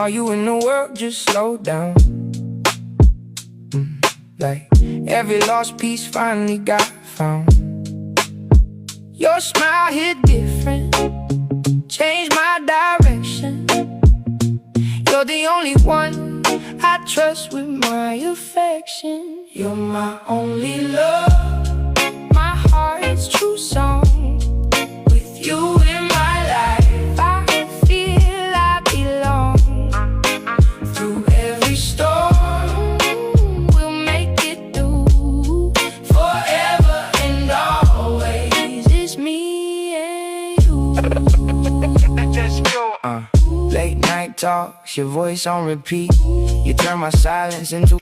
All you in the world, just slow down. Like every lost piece finally got found. Your smile hit different, changed my direction. You're the only one I trust with my affection. You're my only love, my heart's true song. With you in my life, I feel I belong. Through every storm, we'll make it through. Forever and always, it's me and you. Let's go. Late night talks, your voice on repeat. You turn my silence into